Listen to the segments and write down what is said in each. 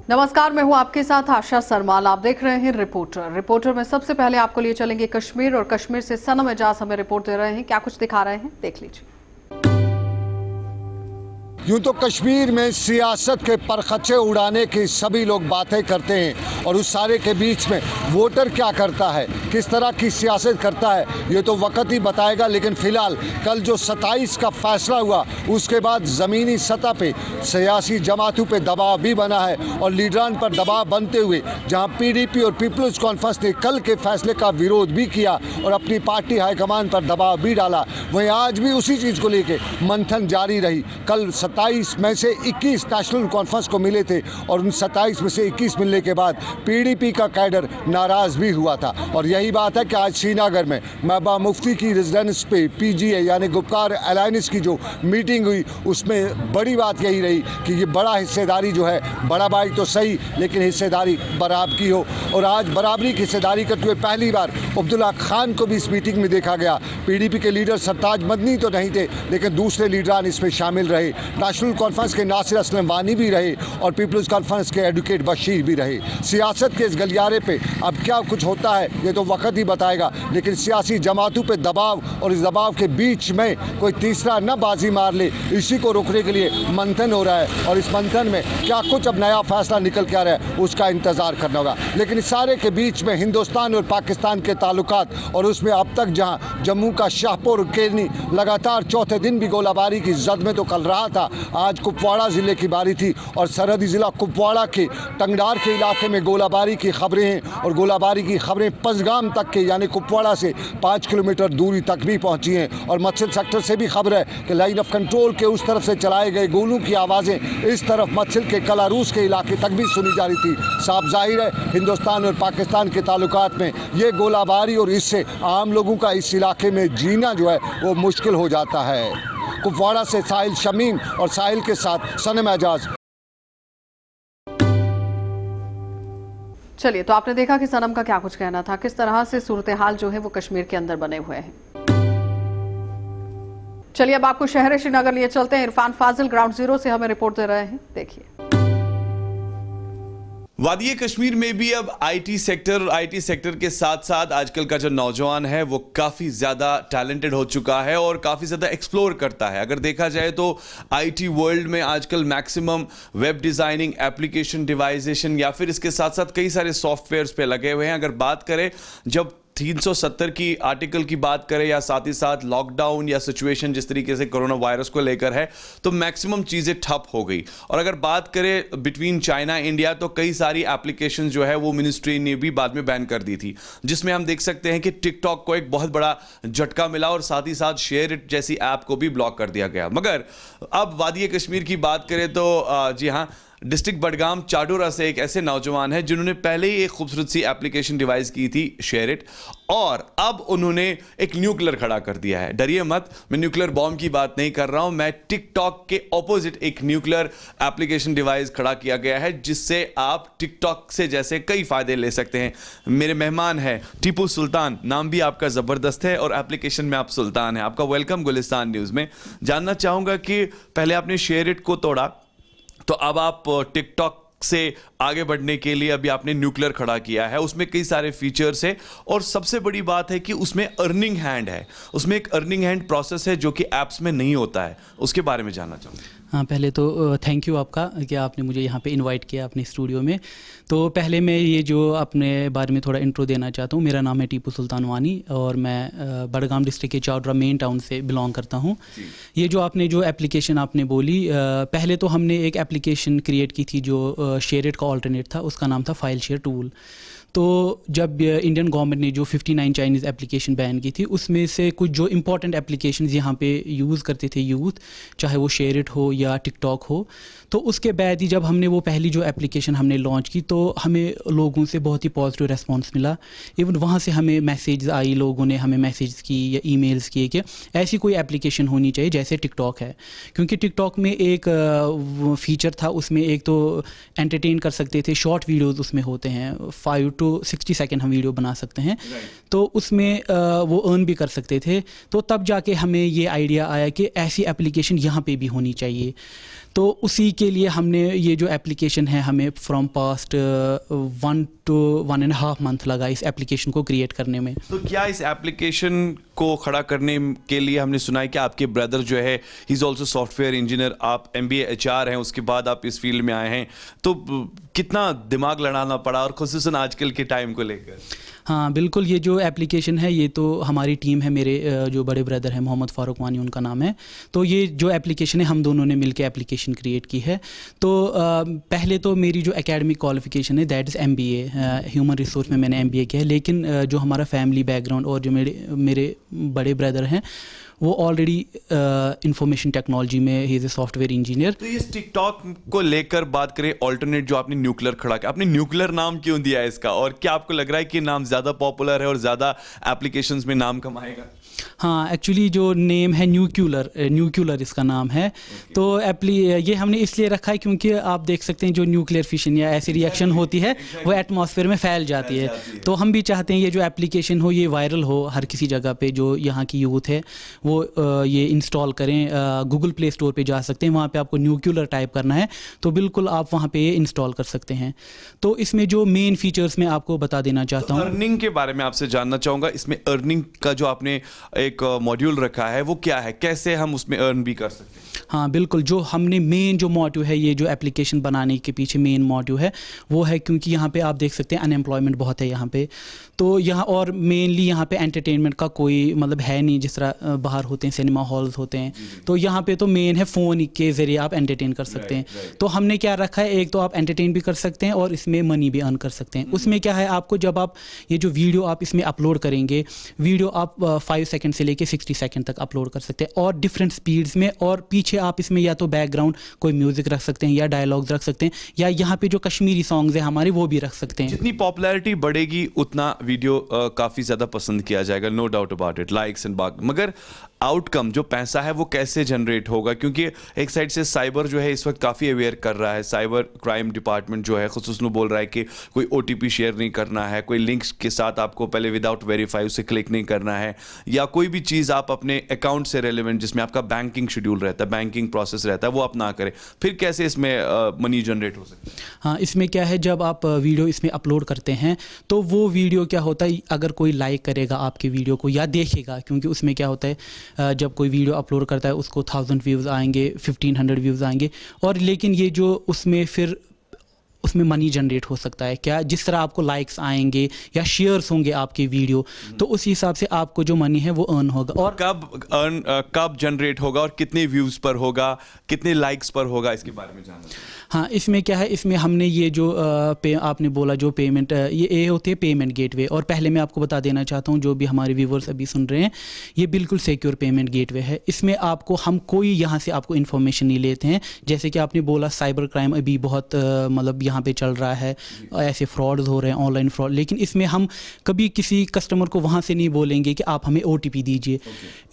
नमस्कार, मैं हूं आपके साथ आशा सरमाल। आप देख रहे हैं रिपोर्टर में सबसे पहले आपको लिए चलेंगे कश्मीर, और कश्मीर से सनम एजाज हमें रिपोर्ट दे रहे हैं। क्या कुछ दिखा रहे हैं, देख लीजिए। यूं तो कश्मीर में सियासत के परखच्चे उड़ाने की सभी लोग बातें करते हैं, और उस सारे के बीच में वोटर क्या करता है, किस तरह की सियासत करता है, ये तो वक्त ही बताएगा। लेकिन फिलहाल कल जो 27 का फैसला हुआ, उसके बाद ज़मीनी सतह पे सियासी जमातों पे दबाव भी बना है, और लीडरान पर दबाव बनते हुए जहां पीडीपी और पीपल्स कॉन्फ्रेंस ने कल के फैसले का विरोध भी किया और अपनी पार्टी हाईकमान पर दबाव भी डाला, वहीं आज भी उसी चीज़ को लेकर मंथन जारी रही। कल 27 में से 21 नेशनल कॉन्फ्रेंस को मिले थे, और उन 27 में से 21 मिलने के बाद पीडीपी का कैडर नाराज़ भी हुआ था। और यही बात है कि आज श्रीनगर में महबूबा मुफ्ती की रेजिडेंस पे पीजीए यानी गुपकार अलायंस की जो मीटिंग हुई, उसमें बड़ी बात यही रही कि ये बड़ा हिस्सेदारी जो है, बड़ा भाई तो सही लेकिन हिस्सेदारी बराबर की हो। और आज बराबरी की हिस्सेदारी करते हुए पहली बार अब्दुल्ला खान को भी इस मीटिंग में देखा गया। पीडीपी के लीडर सरताज मदनी तो नहीं थे, लेकिन दूसरे लीडरान इसमें शामिल रहे। नेशनल कॉन्फ्रेंस के नासिर असलम वानी भी रहे, और पीपल्स कॉन्फ्रेंस के एडवोकेट बशीर भी रहे। सियासत के इस गलियारे पे अब क्या कुछ होता है ये तो वक्त ही बताएगा, लेकिन सियासी जमातों पे दबाव, और इस दबाव के बीच में कोई तीसरा न बाजी मार ले, इसी को रोकने के लिए मंथन हो रहा है। और इस मंथन में क्या कुछ अब नया फैसला निकल के आ रहा है, उसका इंतजार करना होगा। लेकिन इस सारे के बीच में हिंदुस्तान और पाकिस्तान के ताल्लुकात, और उसमें अब तक जहां जम्मू का शाहपुर केरनी लगातार चौथे दिन भी गोलाबारी की जद में तो कल रहा था, आज कुपवाड़ा ज़िले की बारी थी, और सरहदी ज़िला कुपवाड़ा के टंगडार के इलाके में गोलाबारी की खबरें हैं। और गोलाबारी की खबरें पंजगाम तक के यानी कुपवाड़ा से 5 किलोमीटर दूरी तक भी पहुंची हैं। और मत्स्य सेक्टर से भी खबर है कि लाइन ऑफ कंट्रोल के उस तरफ से चलाए गए गोलों की आवाज़ें इस तरफ मत्स्य के कलारूस के इलाके तक भी सुनी जा रही थी। साफ जाहिर है हिंदुस्तान और पाकिस्तान के ताल्लुकात में ये गोलाबारी, और इससे आम लोगों का इस इलाके में जीना जो है वो मुश्किल हो जाता है। कुपवाड़ा से साहिल शमीम और साहिल के साथ सनम एजाज। चलिए, तो आपने देखा कि सनम का क्या कुछ कहना था, किस तरह से सूरत हाल जो है वो कश्मीर के अंदर बने हुए हैं। चलिए, अब आपको शहर श्रीनगर लिए चलते हैं। इरफान फाजिल ग्राउंड जीरो से हमें रिपोर्ट दे रहे हैं, देखिए। वादी कश्मीर में भी अब आईटी सेक्टर के साथ साथ आजकल का जो नौजवान है वो काफ़ी ज़्यादा टैलेंटेड हो चुका है और काफ़ी ज़्यादा एक्सप्लोर करता है। अगर देखा जाए तो आईटी वर्ल्ड में आजकल मैक्सिमम वेब डिज़ाइनिंग, एप्लीकेशन डिवाइजेशन या फिर इसके साथ साथ कई सारे सॉफ्टवेयर्स पे लगे हुए हैं। अगर बात करें जब 370 की आर्टिकल की बात करें, या साथ ही साथ लॉकडाउन या सिचुएशन जिस तरीके से कोरोना वायरस को लेकर है, तो मैक्सिमम चीज़ें ठप हो गई। और अगर बात करें बिटवीन चाइना इंडिया, तो कई सारी एप्लीकेशन जो है वो मिनिस्ट्री ने भी बाद में बैन कर दी थी, जिसमें हम देख सकते हैं कि टिकटॉक को एक बहुत बड़ा झटका मिला, और साथ ही साथ शेयर इट जैसी ऐप को भी ब्लॉक कर दिया गया। मगर अब वादी कश्मीर की बात करें तो जी हाँ, डिस्ट्रिक्ट बडगाम चाडोरा से एक ऐसे नौजवान है जिन्होंने पहले ही एक खूबसूरत सी एप्लीकेशन डिवाइस की थी शेयर इट, और अब उन्होंने एक न्यूक्लियर खड़ा कर दिया है। डरिए मत, मैं न्यूक्लियर बॉम्ब की बात नहीं कर रहा हूं, मैं टिकटॉक के ऑपोजिट एक न्यूक्लियर एप्लीकेशन डिवाइस खड़ा किया गया है, जिससे आप टिकटॉक से जैसे कई फायदे ले सकते हैं। मेरे मेहमान है टीपू सुल्तान, नाम भी आपका ज़बरदस्त है और एप्लीकेशन में आप सुल्तान है। आपका वेलकम गुलिस्तान न्यूज़ में। जानना चाहूँगा कि पहले आपने शेयर इट को तोड़ा, तो अब आप टिकटॉक से आगे बढ़ने के लिए अभी आपने न्यूक्लियर खड़ा किया है, उसमें कई सारे फीचर्स हैं, और सबसे बड़ी बात है कि उसमें अर्निंग हैंड है, उसमें एक अर्निंग हैंड प्रोसेस है जो कि ऐप्स में नहीं होता है। उसके बारे में जानना चाहूँगा। हाँ, पहले तो थैंक यू आपका कि आपने मुझे यहाँ पे इनवाइट किया अपने स्टूडियो में। तो पहले मैं ये जो अपने बारे में थोड़ा इंट्रो देना चाहता हूँ। मेरा नाम है टीपू सुल्तान वानी, और मैं बडगाम डिस्ट्रिक्ट के चाडोरा मेन टाउन से बिलोंग करता हूँ। ये जो आपने जो एप्लीकेशन आपने बोली, पहले तो हमने एक एप्लीकेशन क्रिएट की थी जो शेयर इट का ऑल्टरनेट था, उसका नाम था फाइल शेयर टूल। तो जब इंडियन गवर्नमेंट ने जो 59 चाइनीज़ एप्लीकेशन बैन की थी, उसमें से कुछ जो इंपॉर्टेंट एप्लीकेशन यहाँ पे यूज़ करते थे यूथ, चाहे वो शेयर इट हो या टिकटॉक हो, तो उसके बाद ही जब हमने वो पहली जो एप्लीकेशन हमने लॉन्च की, तो हमें लोगों से बहुत ही पॉजिटिव रेस्पॉन्स मिला। इवन वहाँ से हमें मैसेज आई, लोगों ने हमें मैसेज की या ईमेल्स किए कि ऐसी कोई एप्लीकेशन होनी चाहिए जैसे टिकटॉक है। क्योंकि टिकटॉक में एक फीचर था, उसमें एक तो एंटरटेन कर सकते थे, शॉर्ट वीडियोज़ उसमें होते हैं, 5 to 60 सेकेंड हम वीडियो बना सकते हैं, तो उसमें वो अर्न भी कर सकते थे। तो तब जाके हमें ये आइडिया आया कि ऐसी एप्लीकेशन यहाँ पे भी होनी चाहिए। तो उसी के लिए हमने ये जो एप्लीकेशन है, हमें फ्रॉम पास्ट 1 to 1.5 month लगा इस एप्लीकेशन को क्रिएट करने में। तो क्या इस एप्लीकेशन को खड़ा करने के लिए हमने सुना है कि आपके ब्रदर जो है he is also software engineer, आप MBA HR हैं, उसके बाद आप इस फील्ड में आए हैं, तो कितना दिमाग लड़ाना पड़ा और खुसूसन आजकल के टाइम को लेकर? हाँ बिल्कुल, ये जो एप्लीकेशन है ये तो हमारी टीम है, मेरे जो बड़े ब्रदर हैं मोहम्मद फ़ारूक वानी उनका नाम है। तो ये जो एप्लीकेशन है हम दोनों ने मिलकर एप्लीकेशन क्रिएट की है। तो पहले तो मेरी जो एकेडमिक क्वालिफिकेशन है that is MBA, human resource में मैंने MBA किया है। लेकिन जो हमारा फैमिली बैकग्राउंड और जो मेरे बड़े ब्रदर हैं वो ऑलरेडी इंफॉर्मेशन टेक्नोलॉजी में he is a software engineer. तो इस टिकटॉक को लेकर बात करें, ऑल्टरनेट जो आपने न्यूक्लियर खड़ा किया, आपने न्यूक्लियर नाम क्यों दिया है इसका, और क्या आपको लग रहा है कि नाम ज़्यादा पॉपुलर है और ज़्यादा एप्लीकेशंस में नाम कमाएगा? हाँ एक्चुअली जो नेम है न्यूक्लियर इसका नाम है। तो ये हमने इसलिए रखा है क्योंकि आप देख सकते हैं जो न्यूक्लियर फिशन या ऐसी रिएक्शन होती है वो एटमॉस्फेयर में फैल जाती है। तो हम भी चाहते हैं ये जो एप्लीकेशन हो ये वायरल हो, हर किसी जगह पे जो यहाँ की यूथ है वो ये इंस्टॉल करें। गूगल प्ले स्टोर पे जा सकते हैं, वहाँ पे आपको न्यूक्लियर टाइप करना है तो बिल्कुल आप वहाँ पे ये इंस्टॉल कर सकते हैं। तो इसमें जो मेन फीचर्स मैं आपको बता देना चाहता हूँ। अर्निंग के बारे में आपसे जानना चाहूँगा, इसमें अर्निंग का जो आपने एक मॉड्यूल रखा है वो क्या है, कैसे हम उसमें अर्न भी कर सकते हैं? हाँ बिल्कुल, जो हमने मेन जो मोटिव है ये जो एप्लीकेशन बनाने के पीछे मेन मोटिव है वो है क्योंकि यहाँ पे आप देख सकते हैं अनएम्प्लॉयमेंट बहुत है यहाँ पे। तो यहाँ और मेनली यहाँ पे एंटरटेनमेंट का कोई मतलब है नहीं, जिस तरह बाहर होते हैं सिनेमा हॉल्स होते हैं। तो यहाँ पे तो मेन है फ़ोन के ज़रिए आप एंटरटेन कर सकते हैं। तो हमने क्या रखा है, एक तो आप एंटरटेन भी कर सकते हैं और इसमें मनी भी अर्न कर सकते हैं। उसमें क्या है, आपको जब आप ये जो वीडियो आप इसमें अपलोड करेंगे, वीडियो आप 5 सेकंड से लेके 60 सेकंड तक अपलोड कर सकते हैं और डिफरेंट स्पीड्स में। और पीछे आप इसमें या तो बैकग्राउंड कोई म्यूजिक रख सकते हैं या डायलॉग्स रख सकते हैं या यहाँ पे जो कश्मीरी सॉन्ग्स हैं हमारे वो भी रख सकते हैं। जितनी पॉपुलैरिटी बढ़ेगी उतना वीडियो काफ़ी ज़्यादा पसंद किया जाएगा, no doubt about it, likes and बाकी। मगर आउटकम जो पैसा है वो कैसे जनरेट होगा, क्योंकि एक साइड से साइबर जो है इस वक्त काफ़ी अवेयर कर रहा है, साइबर क्राइम डिपार्टमेंट जो है खुसूसन बोल रहा है कि कोई OTP शेयर नहीं करना है, कोई लिंक्स के साथ आपको पहले विदाउट वेरीफाई उसे क्लिक नहीं करना है, या कोई भी चीज़ आप अपने अकाउंट से रेलिवेंट जिसमें आपका बैंकिंग शेड्यूल रहता है, बैंकिंग प्रोसेस रहता है, वो आप ना करें। फिर कैसे इसमें मनी जनरेट हो सकता है? हाँ, इसमें क्या है, जब आप वीडियो इसमें अपलोड करते हैं तो वो वीडियो क्या होता है, अगर कोई लाइक करेगा आपके वीडियो को या देखेगा, क्योंकि उसमें क्या होता है जब कोई वीडियो अपलोड करता है उसको 1000 व्यूज़ आएंगे, 1500 व्यूज़ आएंगे। और लेकिन ये जो उसमें फिर उसमें मनी जनरेट हो सकता है क्या, जिस तरह आपको लाइक्स आएंगे या शेयर्स होंगे आपके वीडियो, तो उस हिसाब से आपको जो मनी है वो अर्न होगा। और कब जनरेट होगा और कितने व्यूज़ पर होगा, कितने लाइक्स पर होगा, इसके बारे में जानना। हाँ, इसमें क्या है, इसमें हमने ये जो आपने बोला जो पेमेंट ये होती है पेमेंट गेटवे। और पहले मैं आपको बता देना चाहता हूँ जो भी हमारे व्यूवर्स अभी सुन रहे हैं, ये बिल्कुल सिक्योर पेमेंट गेटवे है। इसमें आपको हम कोई यहाँ से आपको इन्फॉर्मेशन नहीं लेते हैं। जैसे कि आपने बोला साइबर क्राइम अभी बहुत मतलब यहाँ पे चल रहा है, ऐसे फ्रॉड्स हो रहे हैं, ऑनलाइन फ्रॉड। लेकिन इसमें हम कभी किसी कस्टमर को वहाँ से नहीं बोलेंगे कि आप हमें OTP दीजिए।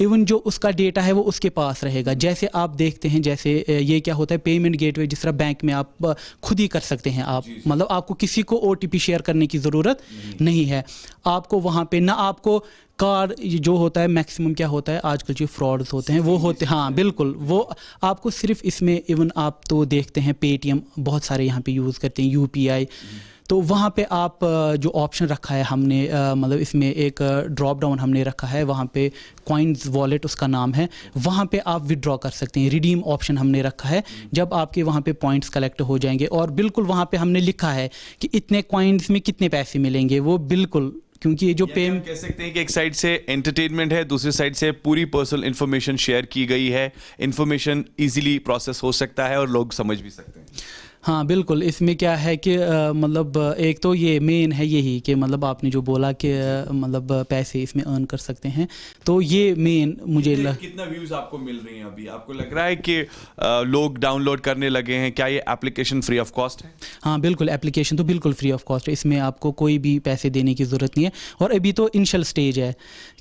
इवन जो उसका डेटा है वो उसके पास रहेगा। जैसे आप देखते हैं, जैसे ये क्या होता है पेमेंट गेटवे, जिस तरह बैंक में आप खुद ही कर सकते हैं, आप मतलब आपको किसी को OTP शेयर करने की ज़रूरत नहीं है। आपको वहाँ पे ना आपको कार्ड जो होता है, मैक्सिमम क्या होता है आजकल जो फ्रॉड्स होते हैं वो होते हैं, हाँ बिल्कुल, वो आपको सिर्फ इसमें इवन आप तो देखते हैं पेटीएम बहुत सारे यहाँ पे यूज़ करते हैं, UPI। तो वहाँ पे आप जो ऑप्शन रखा है हमने मतलब इसमें एक ड्रॉप डाउन हमने रखा है, वहाँ पे कॉइन्स वॉलेट उसका नाम है, वहाँ पे आप विड्रॉ कर सकते हैं। रिडीम ऑप्शन हमने रखा है, जब आपके वहाँ पे पॉइंट्स कलेक्ट हो जाएंगे और बिल्कुल वहाँ पे हमने लिखा है कि इतने कॉइन्स में कितने पैसे मिलेंगे, वो बिल्कुल, क्योंकि ये जो हम कह सकते हैं कि एक साइड से एंटरटेनमेंट है, दूसरी साइड से पूरी पर्सनल इंफॉर्मेशन शेयर की गई है, इंफॉर्मेशन इजीली प्रोसेस हो सकता है और लोग समझ भी सकते हैं। हाँ बिल्कुल, इसमें क्या है कि मतलब एक तो ये मेन है यही कि मतलब आपने जो बोला कि मतलब पैसे इसमें अर्न कर सकते हैं, तो ये मेन मुझे कितना व्यूज़ आपको मिल रही हैं अभी? आपको लग रहा है कि लोग डाउनलोड करने लगे हैं? क्या ये एप्लीकेशन फ्री ऑफ कॉस्ट है? हाँ बिल्कुल, एप्लीकेशन तो बिल्कुल फ्री ऑफ कॉस्ट है, इसमें आपको कोई भी पैसे देने की ज़रूरत नहीं है। और अभी तो इनिशियल स्टेज है,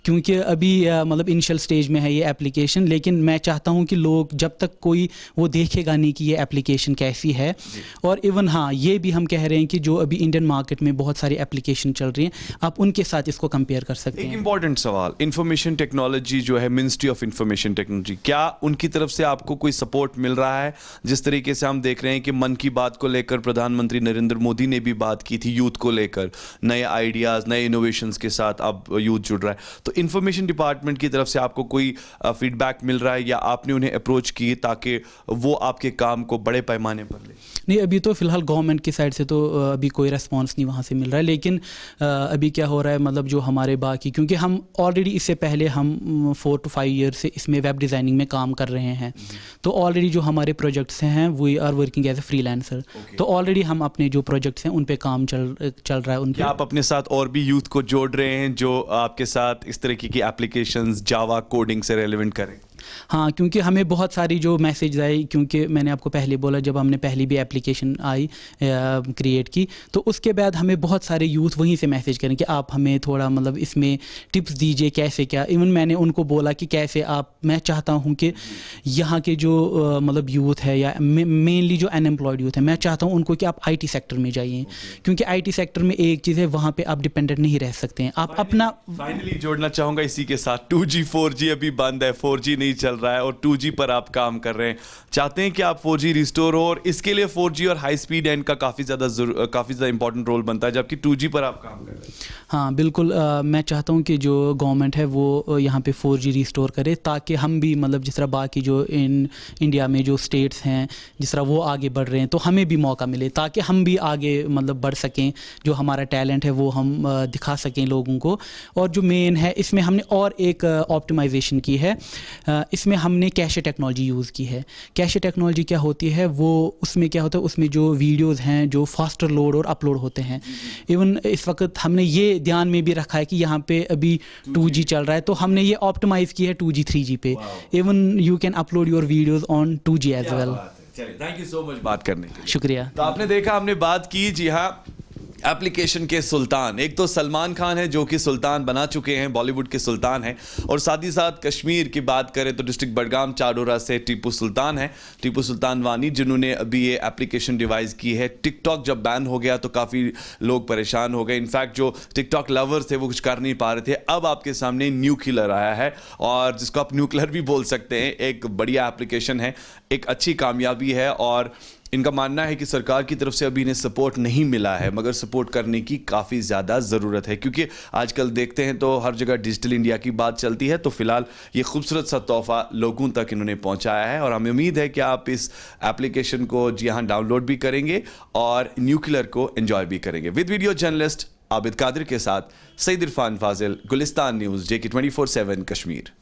क्योंकि अभी मतलब इनिशियल स्टेज में है ये एप्लीकेशन। लेकिन मैं चाहता हूँ कि लोग जब तक कोई वो देखेगा नहीं कि ये एप्लीकेशन कैसी है, और इवन हाँ, ये भी हम कह रहे हैं कि जो अभी इंडियन मार्केट में बहुत सारी एप्लीकेशन चल रही हैं, आप उनके साथ इसको कंपेयर कर सकते एक हैं। इंपॉर्टेंट सवाल, इंफॉर्मेशन टेक्नोलॉजी जो है, मिनिस्ट्री ऑफ इंफॉर्मेशन टेक्नोलॉजी, क्या उनकी तरफ से आपको कोई सपोर्ट मिल रहा है? जिस तरीके से हम देख रहे हैं कि मन की बात को लेकर प्रधानमंत्री नरेंद्र मोदी ने भी बात की थी, यूथ को लेकर नए आइडियाज, नए इनोवेशंस के साथ अब यूथ जुड़ रहा है, तो इंफॉर्मेशन डिपार्टमेंट की तरफ से आपको कोई फीडबैक मिल रहा है या आपने उन्हें अप्रोच की ताकि वो आपके काम को बड़े पैमाने पर ले? नहीं, अभी तो फिलहाल गवर्नमेंट की साइड से तो अभी कोई रेस्पॉन्स नहीं वहाँ से मिल रहा है, लेकिन अभी क्या हो रहा है, मतलब जो हमारे बाकी, क्योंकि हम ऑलरेडी इससे पहले हम 4 to 5 ईयर से इसमें वेब डिज़ाइनिंग में काम कर रहे हैं, तो ऑलरेडी जो हमारे प्रोजेक्ट्स हैं we are working as a freelancer, तो ऑलरेडी हम अपने जो प्रोजेक्ट्स हैं उन पे काम चल रहा है। उन क्या आप अपने साथ और भी यूथ को जोड़ रहे हैं जो आपके साथ इस तरीके की एप्लीकेशंस जावा कोडिंग से रेलेवेंट करें? हाँ, क्योंकि हमें बहुत सारी जो मैसेज आए, क्योंकि मैंने आपको पहले बोला जब हमने पहली भी एप्लीकेशन आई क्रिएट की, तो उसके बाद हमें बहुत सारे यूथ वहीं से मैसेज करें कि आप हमें थोड़ा मतलब इसमें टिप्स दीजिए कैसे क्या। इवन मैंने उनको बोला कि कैसे आप, मैं चाहता हूँ कि यहाँ के जो मतलब यूथ है या मेनली जो अनएम्प्लॉयड यूथ है, मैं चाहता हूँ उनको कि आप IT सेक्टर में जाइए, क्योंकि IT सेक्टर में एक चीज़ है, वहाँ पर आप डिपेंडेंट नहीं रह सकते हैं, आप अपना। फाइनली जोड़ना चाहूँगा इसी के साथ, 2G 4G अभी बंद है, 4G नहीं चल रहा है और 2G पर आप काम कर रहे हैं, चाहते हैं कि आप 4G रिस्टोर हो और इसके लिए 4G और हाई स्पीड एंड का काफ़ी ज़्यादा इंपॉर्टेंट रोल बनता है, जबकि 2G पर आप काम कर रहे हैं। हाँ बिल्कुल, मैं चाहता हूँ कि जो गवर्नमेंट है वो यहाँ पे 4G रिस्टोर करे, ताकि हम भी मतलब जिस तरह बाकी जो इंडिया में जो स्टेट्स हैं जिस तरह वो आगे बढ़ रहे हैं, तो हमें भी मौका मिले ताकि हम भी आगे मतलब बढ़ सकें, जो हमारा टैलेंट है वो हम दिखा सकें लोगों को। और जो मेन है इसमें हमने और एक ऑप्टिमाइजेशन की है, इसमें हमने कैशे टेक्नोलॉजी यूज़ की है। कैशे टेक्नोलॉजी क्या होती है, वो उसमें क्या होता है, उसमें जो वीडियोस हैं जो फास्टर लोड और अपलोड होते हैं। इवन इस वक्त हमने ये ध्यान में भी रखा है कि यहाँ पे अभी 2G चल रहा है, तो हमने ये ऑप्टिमाइज़ की है 2G 3G पे। Even you can upload your videos on 2G as well. चलिए, थैंक यू सो मच बात करने के लिए। शुक्रिया। तो आपने देखा, हमने बात की, जी हाँ, एप्लीकेशन के सुल्तान, एक तो सलमान खान है जो कि सुल्तान बना चुके हैं, बॉलीवुड के सुल्तान हैं, और साथ ही साथ कश्मीर की बात करें तो डिस्ट्रिक्ट बडगाम चाडोरा से टीपू सुल्तान है, टीपू सुल्तान वानी, जिन्होंने अभी ये एप्लीकेशन डिवाइस की है। टिकटॉक जब बैन हो गया तो काफ़ी लोग परेशान हो गए, इनफैक्ट जो टिकटॉक लवर्स थे वो कुछ कर नहीं पा रहे थे। अब आपके सामने न्यूक्लियर आया है, और जिसको आप न्यूक्लियर भी बोल सकते हैं, एक बढ़िया एप्लीकेशन है, एक अच्छी कामयाबी है, और इनका मानना है कि सरकार की तरफ से अभी इन्हें सपोर्ट नहीं मिला है, मगर सपोर्ट करने की काफ़ी ज़्यादा ज़रूरत है, क्योंकि आजकल देखते हैं तो हर जगह डिजिटल इंडिया की बात चलती है। तो फिलहाल ये खूबसूरत सा तोहफा लोगों तक इन्होंने पहुंचाया है, और हमें उम्मीद है कि आप इस एप्लीकेशन को जी हाँ डाउनलोड भी करेंगे और न्यूक्लियर को एंजॉय भी करेंगे। With video journalist Abid Qadir के साथ सईद इरफान फाजिल, गुलिस्तान न्यूज़, JK 24/7 कश्मीर।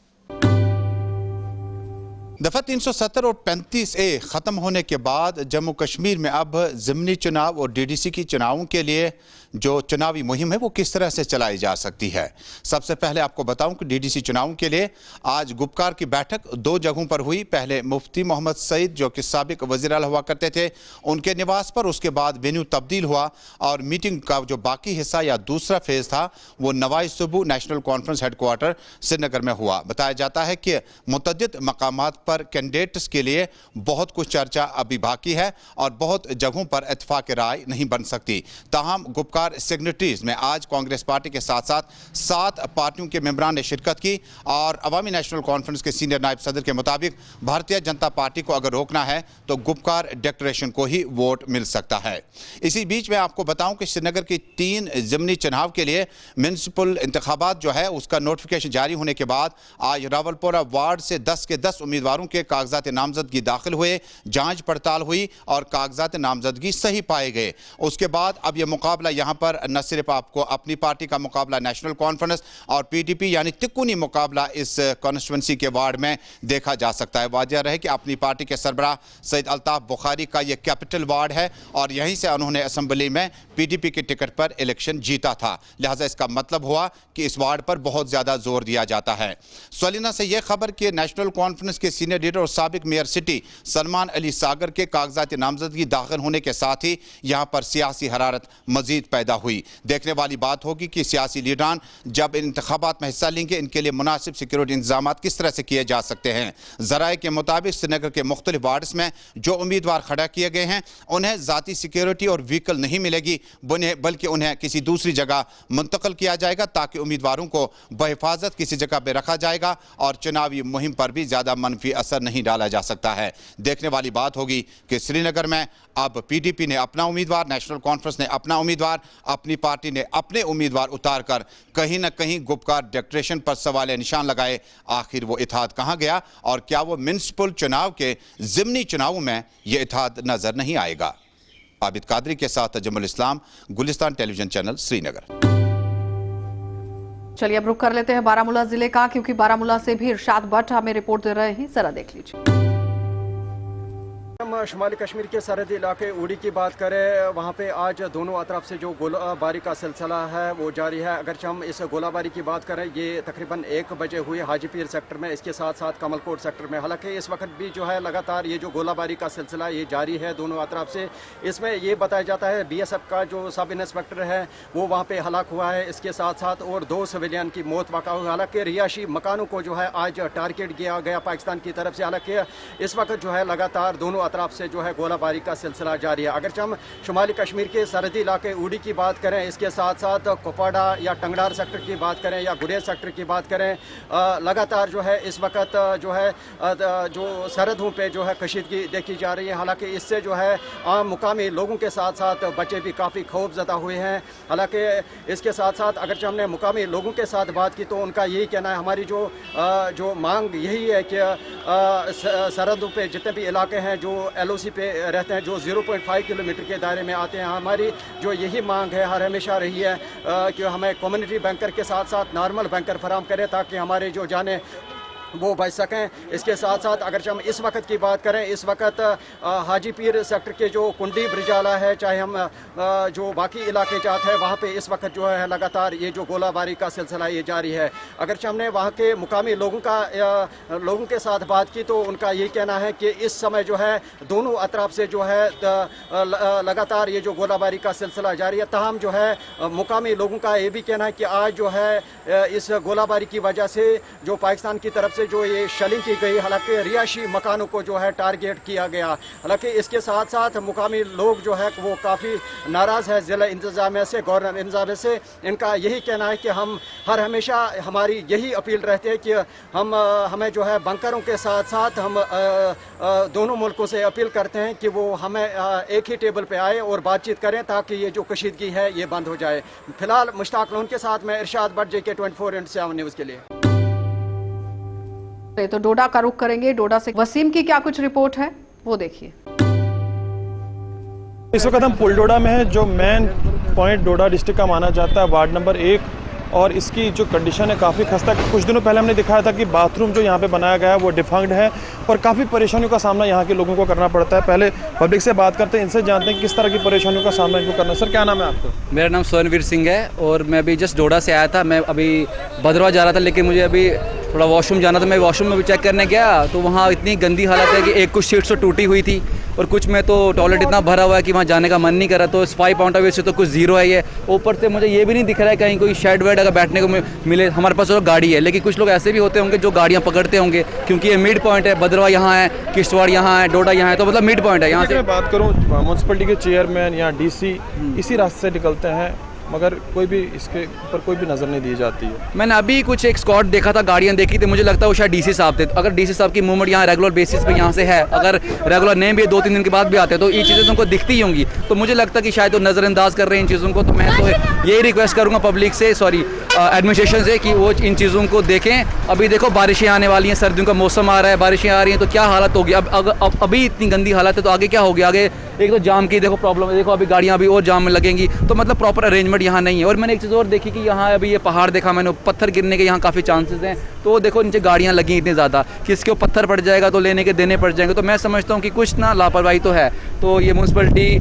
दफ़ा 370 और 35A ख़त्म होने के बाद जम्मू कश्मीर में अब ज़िमनी चुनाव और DDC की चुनावों के लिए जो चुनावी मुहिम है वो किस तरह से चलाई जा सकती है। सबसे पहले आपको बताऊं कि DDC चुनावों के लिए आज गुपकार की बैठक 2 जगहों पर हुई। पहले मुफ्ती मोहम्मद सईद जो कि साबिक वज़ीर आला हुआ करते थे, उनके निवास पर, उसके बाद वेन्यू तब्दील हुआ और मीटिंग का जो बाकी हिस्सा या दूसरा फेज़ था वो Nawaz Subbu national conference headquarter Srinagar में हुआ। बताया जाता है कि मुतअद्दिद मकामात पर कैंडिडेट्स के लिए बहुत कुछ चर्चा अभी बाकी है और बहुत जगहों पर इत्तेफाक राय नहीं बन सकती। ताहम गुपकार सिग्नेटरीज में आज कांग्रेस पार्टी के साथ साथ 7 पार्टियों के मेंबरान ने शिरकत की और अवामी नेशनल कॉन्फ्रेंस के सीनियर नायब सदर के मुताबिक भारतीय जनता पार्टी को अगर रोकना है तो गुपकार डिक्लेरेशन को ही वोट मिल सकता है। इसी बीच में आपको बताऊं कि श्रीनगर की 3 ज़िमनी चुनाव के लिए म्युनिसिपल इंतखाबात जो है उसका नोटिफिकेशन जारी होने के बाद आज रावलपुरा वार्ड से 10 के 10 उम्मीदवारों के कागजात नामजदगी दाखिल हुए, जांच पड़ताल हुई और कागजात नामजदगी सही पाए गए। उसके बाद अब यह मुकाबला यहाँ पर न सिर्फ आपको अपनी पार्टी का मुकाबला नेशनल कॉन्फ्रेंस और PDP यानी तिक्कुनी मुकाबला इस कॉन्स्टिट्यूंसी के वार्ड में देखा जा सकता है। वाजिया रहे कि अपनी पार्टी के सरबराह सैयद अल्ताफ बुखारी का यह कैपिटल वार्ड है और यहीं से उन्होंने असेंबली में PDP के टिकट पर इलेक्शन जीता था, लिहाजा इसका मतलब हुआ कि इस वार्ड पर बहुत ज़्यादा जोर दिया जाता है। सलीना से यह खबर कि नेशनल कॉन्फ्रेंस के सीनियर सीनियर लीडर और साबिक मेयर सिटी सलमान अली सागर के कागजात नामजदगी दाखिल होने के साथ ही यहाँ पर सियासी हरारत मजीद पैदा हुई। देखने वाली बात होगी कि सियासी लीडरान जब इन इंतखाबात में हिस्सा लेंगे, इनके लिए मुनासिब सिक्योरिटी इंतजाम किस तरह से किए जा सकते हैं। जराए के मुताबिक श्रीनगर के मुख्तलिफ वार्ड्स में जो उम्मीदवार खड़ा किए गए हैं उन्हें ज़ाती सिक्योरिटी और व्हीकल नहीं मिलेगी, बल्कि उन्हें किसी दूसरी जगह मुंतकिल किया जाएगा ताकि उम्मीदवारों को बहिफाजत किसी जगह पर रखा जाएगा और चुनावी मुहिम पर भी ज़्यादा मनफी असर नहीं डाला जा सकता है। देखने वाली बात होगी कि श्रीनगर में अब PDP ने अपना उम्मीदवार, नेशनल कॉन्फ्रेंस ने अपना उम्मीदवार, अपनी पार्टी ने अपने उम्मीदवार उतारकर कहीं ना कहीं गुपकार डिक्लेरेशन पर सवाल निशान लगाए। आखिर वो इत्तेहाद कहां गया और क्या वो म्युनिसिपल चुनाव के ज़िमनी चुनावों में ये इत्तेहाद नजर नहीं आएगा। आबिद कादरी के साथ तजम्मुल इस्लाम, गुलिस्तान टेलीविजन चैनल, श्रीनगर। चलिए अब रुक कर लेते हैं बारामूला जिले का, क्योंकि बारामूला से भी इरशाद भट्ट हमें रिपोर्ट दे रहे हैं, जरा देख लीजिए। हम शुमाली कश्मीर के सरहदी इलाके उड़ी की बात करें, वहाँ पे आज दोनों अतराफ से जो गोलाबारी का सिलसिला है वो जारी है। अगरचे हम इस गोलाबारी की बात करें, ये तकरीबन 1 बजे हुई हाजीपीर सेक्टर में, इसके साथ साथ कमलकोट सेक्टर में। हालांकि इस वक्त भी जो है लगातार ये जो गोलाबारी का सिलसिला ये जारी है दोनों अतराफ से। इसमें ये बताया जाता है BSF का जो सब इंस्पेक्टर है वो वहाँ पे हलाक हुआ है, इसके साथ साथ और 2 सिविलियन की मौत वाक़ा हुई। हालांकि रिहायशी मकानों को जो है आज टारगेट किया गया पाकिस्तान की तरफ से। हालांकि इस वक्त जो है लगातार दोनों अतराफ से जो है गोलाबारी का सिलसिला जारी है। अगर हम शुमाली कश्मीर के सरहदी इलाके उड़ी की बात करें, इसके साथ साथ कुपवाड़ा या टंगडार सेक्टर की बात करें या गुरेज सेक्टर की बात करें, लगातार जो है इस वक्त जो है जो सरहदों पे जो है कशीदगी देखी जा रही है। हालांकि इससे जो है आम मुकामी लोगों के साथ साथ बच्चे भी काफ़ी खौफजदा हुए हैं। हालांकि इसके साथ साथ अगर हमने मुकामी लोगों के साथ बात की तो उनका यही कहना है, हमारी जो मांग यही है कि सरहदों पे जितने भी इलाके हैं जो LOC पे रहते हैं, जो 0.5 किलोमीटर के दायरे में आते हैं, हमारी जो यही मांग है हर हमेशा रही है कि हमें कम्युनिटी बैंकर के साथ साथ नॉर्मल बैंकर फराम करें ताकि हमारे जो जाने वो बच सकें। इसके साथ साथ अगर हम इस वक्त की बात करें, इस वक्त हाजीपीर सेक्टर के जो कुंडी ब्रिजाला है, चाहे हम जो बाकी इलाके जाते हैं, वहाँ पे इस वक्त जो है लगातार ये जो गोलाबारी का सिलसिला ये जारी है। अगर हमने वहाँ के मुकामी लोगों के साथ बात की तो उनका ये कहना है कि इस समय जो है दोनों अतराफ से जो है लगातार ये जो गोलाबारी का सिलसिला जारी है। ताहम जो है मुकामी लोगों का ये भी कहना है कि आज जो है इस गोलाबारी की वजह से जो पाकिस्तान की तरफ से जो ये शेलिंग की गई, हालांकि रिहायशी मकानों को जो है टारगेट किया गया। हालांकि इसके साथ साथ मुकामी लोग जो है वो काफ़ी नाराज़ है ज़िला इंतज़ामिया से, गवर्नर इंतज़ामिया से। इनका यही कहना है कि हम हर हमेशा हमारी यही अपील रहती है कि हमें जो है बंकरों के साथ साथ हम दोनों मुल्कों से अपील करते हैं कि वो हमें एक ही टेबल पे आए और बातचीत करें ताकि ये जो कशीदगी है ये बंद हो जाए। फिलहाल मुश्ताक लोन के साथ मैं इरशाद भट्ट, JK 24/7 न्यूज़ के लिए। तो डोडा का रुख करेंगे। डोडा से वसीम की क्या कुछ रिपोर्ट है वो देखिए। इस वक्त हम पुलडोडा में है, जो मेन पॉइंट डोडा डिस्ट्रिक्ट का माना जाता है, वार्ड नंबर 1, और इसकी जो कंडीशन है काफ़ी खस्ता। कुछ दिनों पहले हमने दिखाया था कि बाथरूम जो यहाँ पे बनाया गया है वो डिफंक्ड है और काफ़ी परेशानियों का सामना यहाँ के लोगों को करना पड़ता है। पहले पब्लिक से बात करते हैं, इनसे जानते हैं किस तरह की परेशानियों का सामना इनको करना। सर क्या नाम है आपका? मेरा नाम स्वर्णवीर सिंह है और मैं अभी जस्ट डोडा से आया था। मैं अभी भद्रवाह जा रहा था, लेकिन मुझे अभी थोड़ा वॉशरूम जाना था। मैं वॉशरूम में भी चेक करने गया तो वहाँ इतनी गंदी हालत है कि एक कुछ सीट्स तो टूटी हुई थी और कुछ में तो टॉयलेट इतना भरा हुआ है कि वहाँ जाने का मन नहीं कर रहा। तो स्पाई पॉइंट ऑफ व्यू से तो कुछ ज़ीरो है ये। ऊपर से मुझे ये भी नहीं दिख रहा है कहीं कोई शेड वेड अगर बैठने को मिले। हमारे पास तो गाड़ी है, लेकिन कुछ लोग ऐसे भी होते होंगे जो गाड़ियाँ पकड़ते होंगे, क्योंकि ये मिड पॉइंट है। भद्रवाह यहाँ है, किश्तवाड़ यहाँ है, डोडा यहाँ है, तो मतलब मिड पॉइंट है। यहाँ से बात करूँ, म्यूनसिपलिटी के चेयरमैन या DC इसी रास्ते से निकलते हैं, मगर कोई भी इसके ऊपर कोई भी नज़र नहीं दी जाती है। मैंने अभी कुछ एक स्क्वाड देखा था, गाड़ियाँ देखी थी, मुझे लगता है वो शायद DC साहब थे। अगर DC साहब की मूवमेंट यहाँ रेगुलर बेसिस पे यहाँ से है, अगर रेगुलर नहीं भी 2-3 दिन के बाद भी आते हैं तो ये चीज़ें तुमको दिखती ही होंगी। तो मुझे लगता है कि शायद वो नज़रअंदाज कर रहे हैं इन चीज़ों को। तो मैं तो यही रिक्वेस्ट करूँगा पब्लिक से, एडमिनिस्ट्रेशन से, कि वो इन चीज़ों को देखें। अभी देखो बारिशें आने वाली हैं, सर्दियों का मौसम आ रहा है, बारिशें आ रही हैं, तो क्या हालत होगी। अब अभी इतनी गंदी हालत है तो आगे क्या होगी। आगे एक तो जाम की देखो प्रॉब्लम है, देखो अभी गाड़ियाँ अभी और जाम में लगेंगी। तो मतलब प्रॉपर अरेंजमेंट यहाँ नहीं है। और मैंने एक चीज़ और देखी कि यहाँ अभी ये पहाड़ देखा मैंने, पत्थर गिरने के यहाँ काफ़ी चांसेस हैं। तो तो देखो नीचे गाड़ियाँ लगी इतनी ज़्यादा, किसके ऊपर पत्थर पड़ जाएगा तो लेने के देने पड़ जाएंगे। तो मैं समझता हूँ कि कुछ ना लापरवाही तो है। तो ये म्यूनसिपलिटी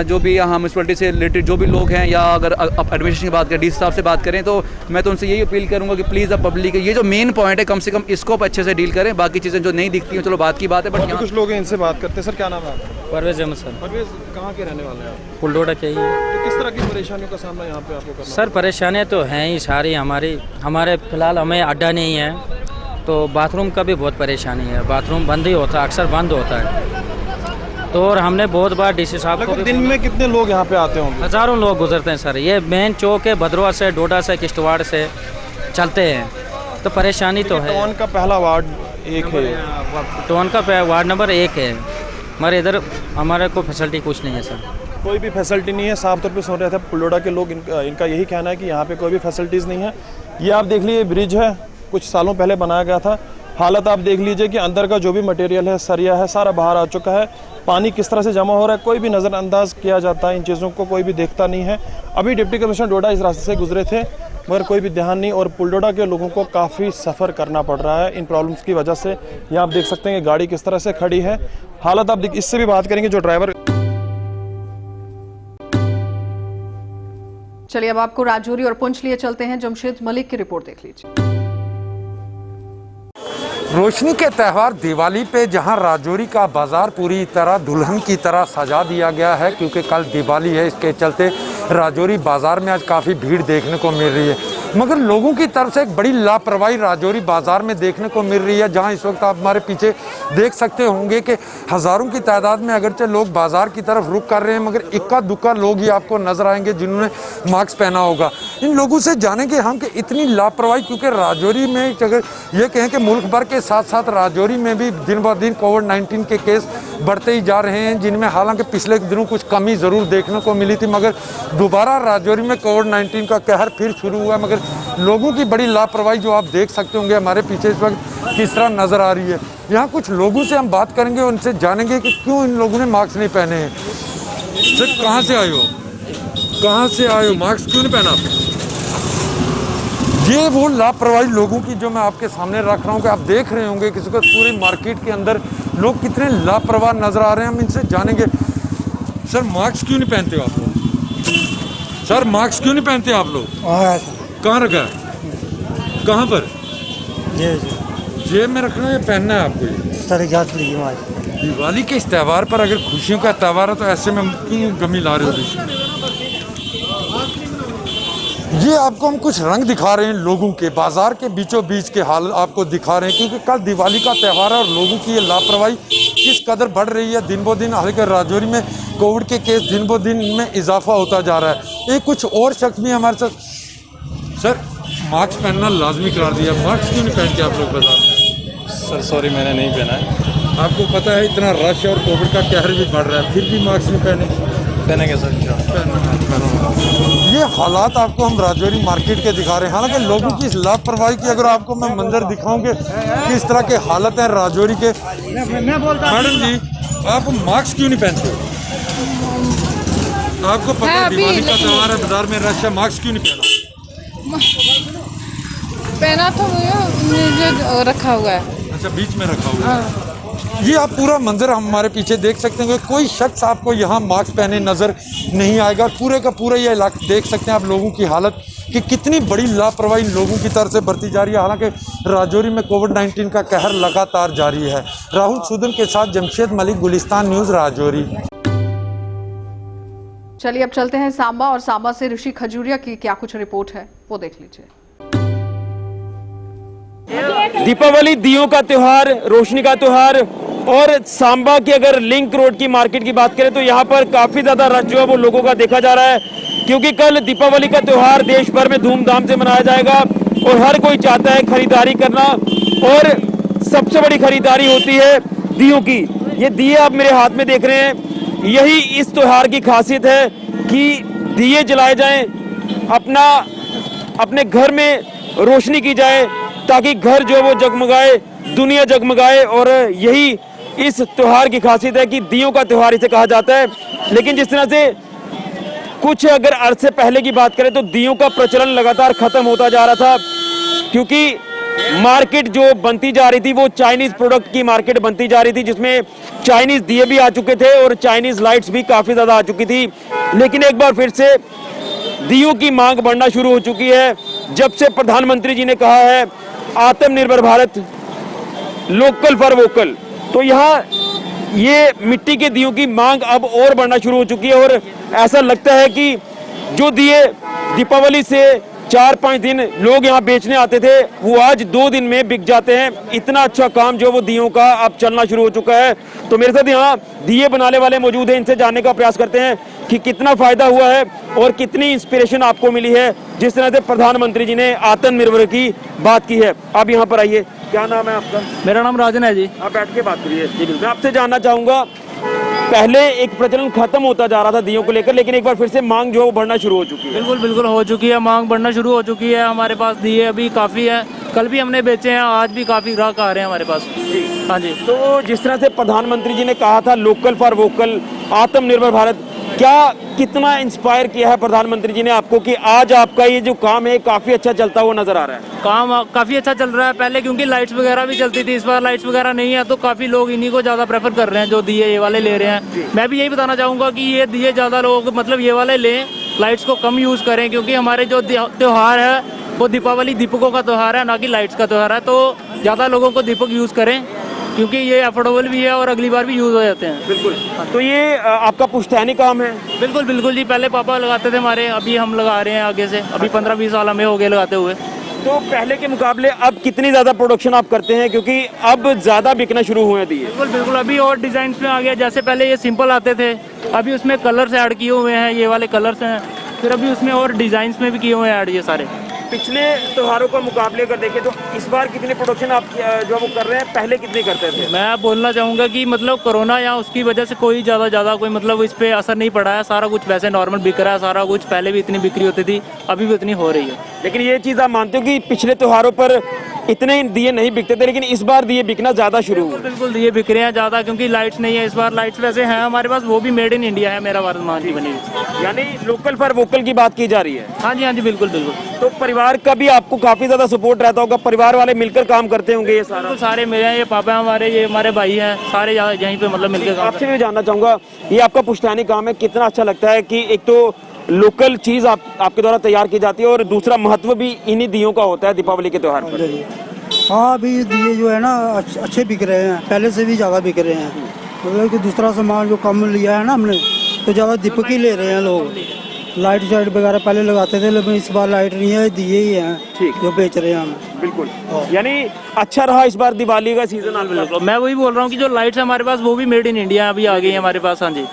जो भी यहाँ म्यूनसिपलिटी से रिलेटेड जो भी लोग हैं, या अगर एडमिनिस्ट्रेशन की बात करें, डीसी साहब से बात करें, तो मैं तो उनसे यही अपील करूँगा कि प्लीज़ अब पब्लिक ये जो मेन पॉइंट है कम से कम इसको अच्छे से डील करें। बाकी चीज़ें जो नहीं दिखती हैं चलो बात की बात है, बट कुछ लोग हैं इनसे बात करते हैं। सर क्या नाम है आपका? परवेज अहमद सर। परवेज, कहाँ के रहने वाले हैं आप? पुलडोडा के ही है। तो किस तरह की परेशानियों का सामना यहाँ पे आपको करना? सर परेशानियाँ तो हैं ही सारी हमारे फ़िलहाल हमें अड्डा नहीं है, तो बाथरूम का भी बहुत परेशानी है। बाथरूम बंद ही होता है, अक्सर बंद होता है। तो और हमने बहुत बार डीसी साहब को, दिन में कितने लोग यहाँ पे आते होंगे? हज़ारों लोग गुजरते हैं सर। ये मेन चौक है, भद्रवा से, डोडा से, किश्तवाड़ से चलते हैं, तो परेशानी तो है। टोन का पहला वार्ड 1 है, टोन का वार्ड नंबर 1 है, मगर इधर हमारे को फैसिलिटी कुछ नहीं है सर। कोई भी फैसिलिटी नहीं है। साफ तौर पे सुन रहे थे पुलोडा के लोग, इनका यही कहना है कि यहाँ पे कोई भी फैसिलिटीज़ नहीं है। ये आप देख लीजिए, ब्रिज है, कुछ सालों पहले बनाया गया था। हालत आप देख लीजिए कि अंदर का जो भी मटेरियल है, सरिया है, सारा बाहर आ चुका है। पानी किस तरह से जमा हो रहा है कोई भी नज़रअंदाज किया जाता है, इन चीज़ों को कोई भी देखता नहीं है। अभी डिप्टी कमिश्नर डोडा इस रास्ते से गुजरे थे, मगर कोई भी ध्यान नहीं, और पुलडोडा के लोगों को काफ़ी सफ़र करना पड़ रहा है इन प्रॉब्लम्स की वजह से। यहाँ आप देख सकते हैं कि गाड़ी किस तरह से खड़ी है। हालत आप इससे भी बात करेंगे जो ड्राइवर। चलिए अब आपको राजौरी और पुंछ लिए चलते हैं। जमशेद मलिक की रिपोर्ट देख लीजिए। रोशनी के त्यौहार दिवाली पे जहां राजौरी का बाज़ार पूरी तरह दुल्हन की तरह सजा दिया गया है, क्योंकि कल दिवाली है, इसके चलते राजौरी बाज़ार में आज काफ़ी भीड़ देखने को मिल रही है। मगर लोगों की तरफ से एक बड़ी लापरवाही राजौरी बाज़ार में देखने को मिल रही है, जहां इस वक्त आप हमारे पीछे देख सकते होंगे कि हज़ारों की तादाद में अगरचे लोग बाज़ार की तरफ रुख कर रहे हैं, मगर इक्का दुक्का लोग ही आपको नज़र आएंगे जिन्होंने मास्क पहना होगा। इन लोगों से जानेंगे हम कि इतनी लापरवाही, क्योंकि राजौरी में अगर ये कहें कि मुल्क भर के साथ साथ राजौरी में भी दिन ब दिन कोविड-19 के केस बढ़ते ही जा रहे हैं, जिनमें हालांकि पिछले दिनों कुछ कमी ज़रूर देखने को मिली थी, मगर दोबारा राजौरी में कोविड-19 का कहर फिर शुरू हुआ। मगर लोगों की बड़ी लापरवाही जो आप देख सकते होंगे हमारे पीछे इस वक्त किस तरह नज़र आ रही है। यहाँ कुछ लोगों से हम बात करेंगे, उनसे जानेंगे कि क्यों इन लोगों ने मास्क नहीं पहने हैं। सर कहाँ से आए हो? कहाँ से आए हो? मास्क क्यों नहीं पहना? ये वो लापरवाही लोगों की जो मैं आपके सामने रख रहा हूँ कि आप देख रहे होंगे किसी को पूरी मार्केट के अंदर लोग कितने लापरवाह नजर आ रहे हैं। हम इनसे जानेंगे। सर मास्क क्यों नहीं पहनते हो आप लोग? सर मास्क क्यों नहीं पहनते आप लोग? कहाँ रखा है? कहाँ पर? जेब में रखना है या पहनना है आपको? ये दिवाली के इस त्यौहार पर, अगर खुशियों का त्यौहार है, तो ऐसे में क्यों गमी ला रहे हो? ये आपको हम कुछ रंग दिखा रहे हैं लोगों के, बाजार के बीचों बीच के हाल आपको दिखा रहे हैं, क्योंकि कल दिवाली का त्यौहार है और लोगों की ये लापरवाही किस कदर बढ़ रही है दिन ब दिन। हालांकि राजौरी में कोविड के केस दिन ब दिन में इजाफा होता जा रहा है। एक कुछ और शख्स भी हमारे साथ। सर मास्क पहनना लाजमी करार दिया, मास्क क्यों नहीं पहनते आप लोग बाजार में? सर सॉरी, मैंने नहीं पहना है। आपको पता है इतना रश और कोविड का कहर भी बढ़ रहा है, फिर भी मास्क नहीं पहनेंगे सर? ये हालात आपको हम राजौरी मार्केट के दिखा रहे हैं। हालांकि लोगों की इस लापरवाही की अगर आपको मैं मंजर दिखाऊंगे किस तरह के हालत है राजौरी के। मैडम जी, आप मास्क क्यों नहीं पहनते हो? आपको पता है दिवाली का त्यौहार है, बाजार में रश है, मास्क क्यों नहीं पहना? पहना तो मुझे रखा हुआ है। अच्छा, बीच में रखा हुआ है। ये आप पूरा मंजर हमारे पीछे देख सकते हैं, कोई शख्स आपको यहाँ मास्क पहने नजर नहीं आएगा। पूरे का पूरा ये इलाका देख सकते हैं आप लोगों की हालत कि कितनी बड़ी लापरवाही लोगों की तरफ से बरती जा रही है। हालांकि राजौरी में कोविड-19 का कहर लगातार जारी है। राहुल सुदन के साथ जमशेद मलिक, गुलिस्तान न्यूज, राजौरी। चलिए अब चलते हैं सांबा, और सांबा से ऋषि खजूरिया की क्या कुछ रिपोर्ट है वो देख लीजिए। दीपावली दियों का त्योहार, रोशनी का त्योहार, और सांबा की अगर लिंक रोड की मार्केट की बात करें तो यहाँ पर काफ़ी ज़्यादा रश जो है वो लोगों का देखा जा रहा है, क्योंकि कल दीपावली का त्यौहार देश भर में धूमधाम से मनाया जाएगा और हर कोई चाहता है खरीदारी करना, और सबसे बड़ी खरीदारी होती है दियों की। ये दिए आप मेरे हाथ में देख रहे हैं, यही इस त्यौहार की खासियत है कि दिए जलाए जाएं, अपने घर में रोशनी की जाए ताकि घर जो है वो जगमगाए, दुनिया जगमगाए, और यही इस त्यौहार की खासियत है कि दियों का त्यौहार इसे कहा जाता है। लेकिन जिस तरह से कुछ अगर अरसे पहले की बात करें तो दियों का प्रचलन लगातार खत्म होता जा रहा था, क्योंकि मार्केट जो बनती जा रही थी वो चाइनीज प्रोडक्ट की मार्केट बनती जा रही थी, जिसमें चाइनीज दिए भी आ चुके थे और चाइनीज लाइट्स भी काफी ज्यादा आ चुकी थी। लेकिन एक बार फिर से दियों की मांग बढ़ना शुरू हो चुकी है जब से प्रधानमंत्री जी ने कहा है आत्मनिर्भर भारत, लोकल फॉर वोकल। तो यहाँ ये मिट्टी के दियों की मांग अब और बढ़ना शुरू हो चुकी है और ऐसा लगता है कि जो दिए दीपावली से 4-5 दिन लोग यहाँ बेचने आते थे वो आज 2 दिन में बिक जाते हैं। इतना अच्छा काम जो वो दियों का अब चलना शुरू हो चुका है। तो मेरे साथ यहाँ दिए बनाने वाले मौजूद हैं, इनसे जानने का प्रयास करते हैं कि कितना फायदा हुआ है और कितनी इंस्पिरेशन आपको मिली है जिस तरह से प्रधानमंत्री जी ने आत्मनिर्भर की बात की है। आप यहाँ पर आइए, क्या नाम है आपका? मेरा नाम राजन है जी। आप बैठ के बात करिए। मैं आपसे जानना चाहूंगा, पहले एक प्रचलन खत्म होता जा रहा था दियों को लेकर, लेकिन एक बार फिर से मांग जो है वो बढ़ना शुरू हो चुकी है। बिल्कुल बिल्कुल हो चुकी है, मांग बढ़ना शुरू हो चुकी है। हमारे पास दिए अभी काफ़ी है, कल भी हमने बेचे हैं, आज भी काफ़ी ग्राहक आ रहे हैं हमारे पास। हाँ जी। तो जिस तरह से प्रधानमंत्री जी ने कहा था लोकल फॉर वोकल, आत्मनिर्भर भारत, क्या कितना इंस्पायर किया है प्रधानमंत्री जी ने आपको कि आज आपका ये जो काम है काफ़ी अच्छा चलता हुआ नजर आ रहा है? काम काफ़ी अच्छा चल रहा है। पहले क्योंकि लाइट्स वगैरह भी चलती थी, इस बार लाइट्स वगैरह नहीं है तो काफ़ी लोग इन्हीं को ज़्यादा प्रेफर कर रहे हैं, जो दिए ये वाले ले रहे हैं। मैं भी यही बताना चाहूँगा कि ये दिए ज़्यादा लोग मतलब ये वाले लें, लाइट्स को कम यूज़ करें, क्योंकि हमारे जो त्यौहार है वो दीपावली दीपकों का त्यौहार है, ना कि लाइट्स का त्यौहार है। तो ज़्यादा लोगों को दीपक यूज़ करें क्योंकि ये अफोर्डेबल भी है और अगली बार भी यूज़ हो जाते हैं। बिल्कुल। तो ये आपका पुश्तैनी काम है? बिल्कुल बिल्कुल जी, पहले पापा लगाते थे हमारे, अभी हम लगा रहे हैं आगे से, अभी 15-20 साल हमें हो गए लगाते हुए। तो पहले के मुकाबले अब कितनी ज़्यादा प्रोडक्शन आप करते हैं, क्योंकि अब ज़्यादा बिकना शुरू हुए दिए? बिल्कुल बिल्कुल, अभी और डिज़ाइन में आ गया। जैसे पहले ये सिंपल आते थे, अभी उसमें कलर्स ऐड किए हुए हैं, ये वाले कलर्स हैं, फिर अभी उसमें और डिज़ाइंस में भी किए हुए हैं ऐड ये सारे। पिछले त्योहारों का मुकाबले अगर देखें तो इस बार कितनी प्रोडक्शन आप जो वो कर रहे हैं, पहले कितनी करते थे? मैं बोलना चाहूँगा कि मतलब कोरोना या उसकी वजह से कोई ज़्यादा कोई मतलब इस पे असर नहीं पड़ा है। सारा कुछ वैसे नॉर्मल बिक रहा है, सारा कुछ पहले भी इतनी बिक्री होती थी, अभी भी उतनी हो रही है। लेकिन ये चीज़ आप मानते हो कि पिछले त्योहारों पर इतने दिए नहीं बिकते थे, लेकिन इस बार दिए बिकना ज़्यादा शुरू हुए? बिल्कुल दिए बिक रहे हैं ज़्यादा, क्योंकि लाइट्स नहीं है इस बार। लाइट्स वैसे हैं हमारे पास, वो भी मेड इन इंडिया है, मेरा भारत मान की बनी हुई। यानी लोकल फॉर वोकल की बात की जा रही है? हाँ जी बिल्कुल बिल्कुल। तो परिवार का भी आपको काफ़ी ज़्यादा सपोर्ट रहता होगा, परिवार वाले मिलकर काम करते होंगे? ये सारे मेरे हैं, ये पापा हमारे, ये हमारे भाई हैं, सारे यहीं पे मतलब मिलकर। आपसे भी जानना चाहूँगा, ये आपका पुश्तैनी काम है, कितना अच्छा लगता है कि एक तो लोकल चीज़ आपके द्वारा तैयार की जाती है और दूसरा महत्व भी इन्हीं दियों का होता है दीपावली के त्यौहार पर? हाँ, अभी दिए जो है ना अच्छे बिक रहे हैं, पहले से भी ज़्यादा बिक रहे हैं। मतलब कि दूसरा सामान जो कम लिया है ना हमने, तो ज़्यादा दीपक ही ले रहे हैं लोग। लाइट शाइट वगैरह पहले लगाते थे, लेकिन इस बार लाइट नहीं है, दिए ही हैं जो बेच रहे हैं हम। बिल्कुल, यानी अच्छा रहा इस बार दिवाली का सीजन? मैं वही बोल रहा हूँ कि जो लाइट्स हमारे पास वो भी मेड इन इंडिया अभी आ गई है हमारे पास। हाँ जी।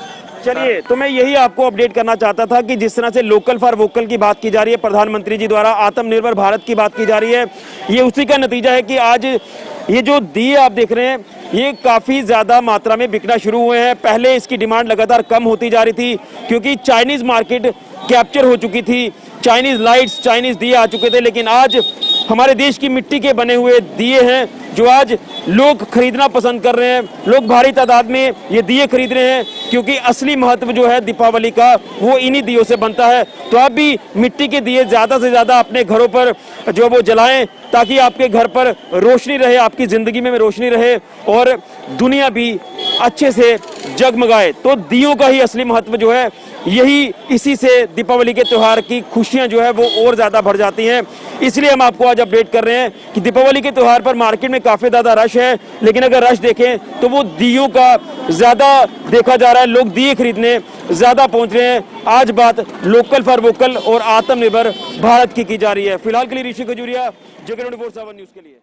चलिए, तो मैं यही आपको अपडेट करना चाहता था कि जिस तरह से लोकल फॉर वोकल की बात की जा रही है, प्रधानमंत्री जी द्वारा आत्मनिर्भर भारत की बात की जा रही है, ये उसी का नतीजा है कि आज ये जो दिए आप देख रहे हैं ये काफ़ी ज़्यादा मात्रा में बिकना शुरू हुए हैं। पहले इसकी डिमांड लगातार कम होती जा रही थी क्योंकि चाइनीज़ मार्केट कैप्चर हो चुकी थी, चाइनीज़ लाइट्स, चाइनीज़ दिए आ चुके थे, लेकिन आज हमारे देश की मिट्टी के बने हुए दिए हैं जो आज लोग खरीदना पसंद कर रहे हैं। लोग भारी तादाद में ये दिए खरीद रहे हैं क्योंकि असली महत्व जो है दीपावली का वो इन्हीं दियों से बनता है। तो आप भी मिट्टी के दिए ज़्यादा से ज़्यादा अपने घरों पर जो वो जलाएं ताकि आपके घर पर रोशनी रहे, आपकी ज़िंदगी में रोशनी रहे और दुनिया भी अच्छे से जगमगाए। तो दियों का ही असली महत्व जो है यही, इसी से दीपावली के त्यौहार की खुशियां जो है वो और ज़्यादा बढ़ जाती हैं। इसलिए हम आपको आज अपडेट कर रहे हैं कि दीपावली के त्यौहार पर मार्केट में काफ़ी ज़्यादा रश है, लेकिन अगर रश देखें तो वो दियों का ज़्यादा देखा जा रहा है, लोग दिए खरीदने ज़्यादा पहुंच रहे हैं। आज बात लोकल फॉर वोकल और आत्मनिर्भर भारत की जा रही है। फिलहाल के लिए ऋषि खजूरिया, जगन 24/7 न्यूज़ के लिए।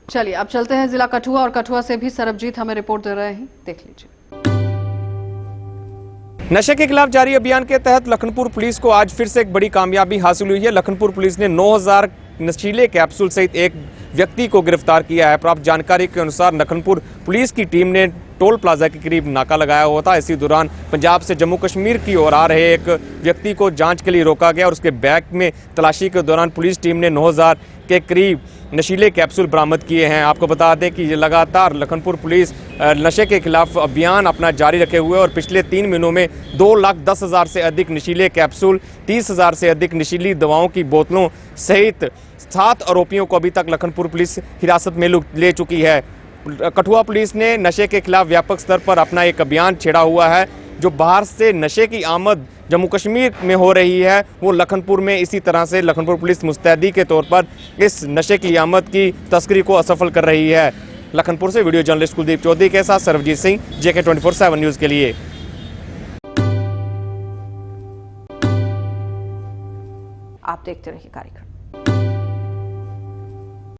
चलिए अब चलते हैं जिला कठुआ, और कठुआ से भी सरबजीत हमें रिपोर्ट दे रहे हैं, देख लीजिए। नशे के खिलाफ जारी अभियान के तहत लखनपुर पुलिस को आज फिर से एक बड़ी कामयाबी हासिल हुई है। लखनपुर पुलिस ने 9000 नशीले कैप्सूल सहित एक व्यक्ति को गिरफ्तार किया है। प्राप्त जानकारी के अनुसार लखनपुर पुलिस की टीम ने टोल प्लाजा के करीब नाका लगाया हुआ था। इसी दौरान पंजाब से जम्मू कश्मीर की ओर आ रहे एक व्यक्ति को जांच के लिए रोका गया और उसके बैग में तलाशी के दौरान पुलिस टीम ने 9000 के करीब नशीले कैप्सूल बरामद किए हैं। आपको बता दें कि ये लगातार लखनपुर पुलिस नशे के खिलाफ अभियान अपना जारी रखे हुए और पिछले 3 महीनों में 2,10,000 से अधिक नशीले कैप्सूल, 30,000 से अधिक नशीली दवाओं की बोतलों सहित 7 आरोपियों को अभी तक लखनपुर पुलिस हिरासत में ले चुकी है। कठुआ पुलिस ने नशे के खिलाफ व्यापक स्तर पर अपना एक अभियान छेड़ा हुआ है। जो बाहर से नशे की आमद जम्मू कश्मीर में हो रही है, वो लखनपुर में इसी तरह से लखनपुर पुलिस मुस्तैदी के तौर पर इस नशे की आमद की तस्करी को असफल कर रही है। लखनपुर से वीडियो जर्नलिस्ट कुलदीप चौधरी के साथ सर्वजीत सिंह, JK 24/7 न्यूज़ के लिए। आप देखते रहिए कार्यक्रम।